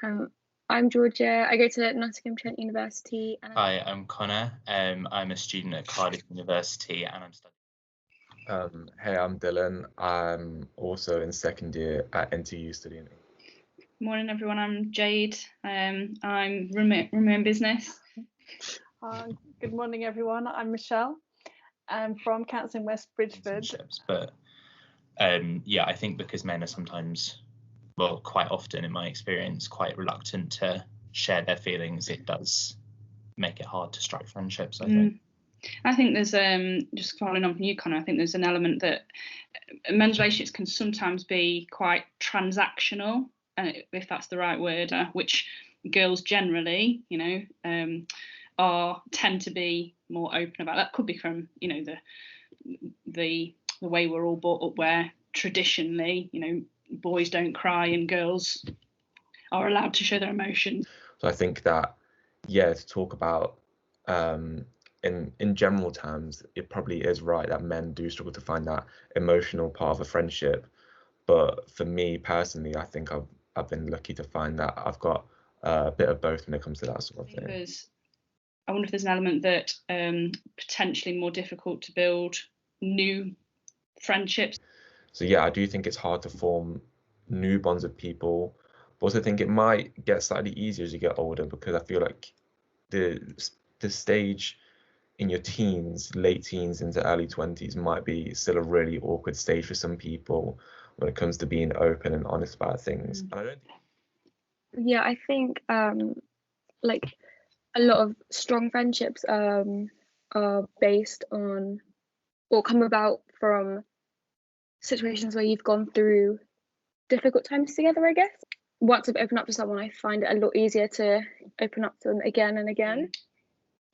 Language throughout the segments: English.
Um, I'm Georgia. I go to Nottingham Trent University. And Hi, I'm Connor. I'm a student at Cardiff University and I'm studying. Hey, I'm Dylan. I'm also in second year at NTU studying. Morning, everyone. I'm Jade. I'm room business. Good morning, everyone. I'm Michelle. I'm from Counselling West Bridgeford. But I think because men are sometimes, well, quite often in my experience, quite reluctant to share their feelings, it does make it hard to strike friendships, I think there's just following on from you, Connor, I think there's an element that men's relationships can sometimes be quite transactional, if that's the right word, which girls generally, tend to be more open about. That could be from, the way we're all brought up, where traditionally, boys don't cry and girls are allowed to show their emotions. So I think that, to talk about in general terms, it probably is right that men do struggle to find that emotional part of a friendship. But for me personally, I think I've been lucky to find that I've got a bit of both when it comes to that sort of thing. I wonder if there's an element that potentially more difficult to build new friendships. So I do think it's hard to form new bonds with people, but also think it might get slightly easier as you get older, because I feel like the stage in your teens, late teens into early 20s might be still a really awkward stage for some people when it comes to being open and honest about things. I think like a lot of strong friendships are based on or come about from situations where you've gone through difficult times together, I guess. Once I've opened up to someone, I find it a lot easier to open up to them again and again.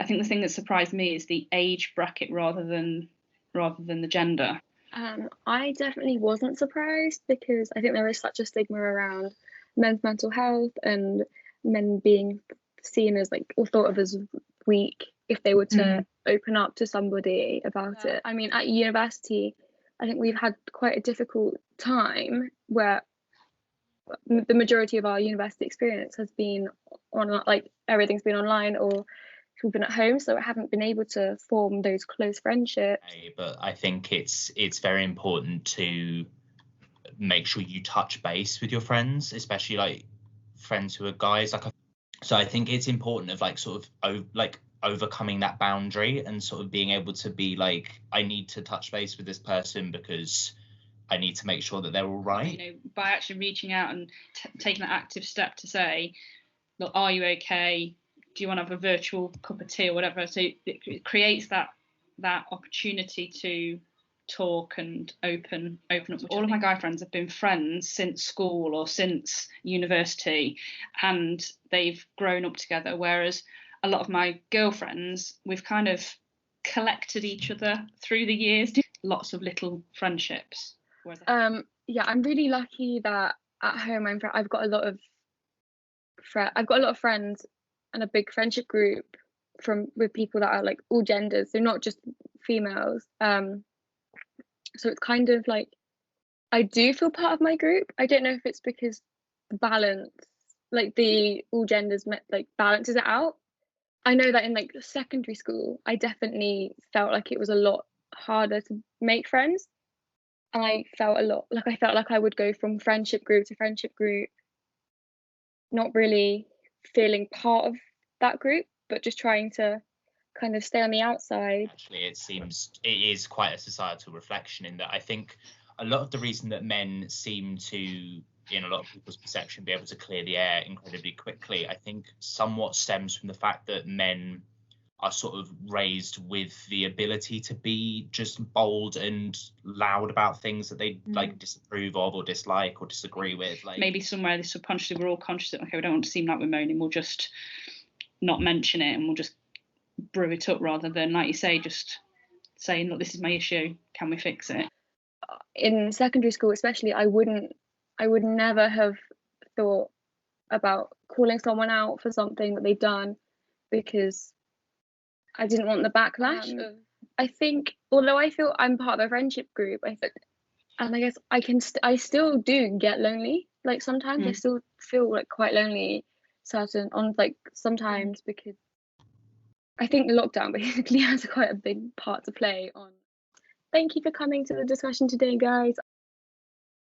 I think the thing that surprised me is the age bracket rather than the gender. I definitely wasn't surprised, because I think there is such a stigma around men's mental health and men being seen as or thought of as weak if they were to open up to somebody about it. I mean, at university, I think we've had quite a difficult time where the majority of our university experience has been on, everything's been online, or we've been at home, so I haven't been able to form those close friendships. But I think it's very important to make sure you touch base with your friends, especially friends who are guys. So I think it's important of overcoming that boundary and sort of being able to be I need to touch base with this person because I need to make sure that they're all right. By actually reaching out and taking that active step to say, look, are you okay? Do you want to have a virtual cup of tea or whatever? So it creates that opportunity to talk and open up. All of my guy friends have been friends since school or since university, and they've grown up together, whereas a lot of my girlfriends, we've kind of collected each other through the years. Lots of little friendships. I'm really lucky that at home I've got a lot of friends and a big friendship group with people that are all genders, so not just females. So it's kind of I do feel part of my group. I don't know if it's because the balance, the all genders balances it out. I know that in secondary school, I definitely felt like it was a lot harder to make friends, and I felt like I would go from friendship group to friendship group, not really feeling part of that group, but just trying to kind of stay on the outside. Actually, it is quite a societal reflection in that I think a lot of the reason that men seem to, in a lot of people's perception, be able to clear the air incredibly quickly, I think somewhat stems from the fact that men are sort of raised with the ability to be just bold and loud about things that they disapprove of or dislike or disagree with. Maybe somewhere subconsciously we're all conscious that, okay, we don't want to seem like we're moaning, we'll just not mention it and we'll just brew it up, rather than, like you say, just saying, look, this is my issue, can we fix it? In secondary school especially, I would never have thought about calling someone out for something that they've done, because I didn't want the backlash. I think, although I feel I'm part of a friendship group, and I guess I still do get lonely like sometimes I still feel like quite lonely sometimes, because I think lockdown basically has quite a big part to play on. Thank you for coming to the discussion today, guys.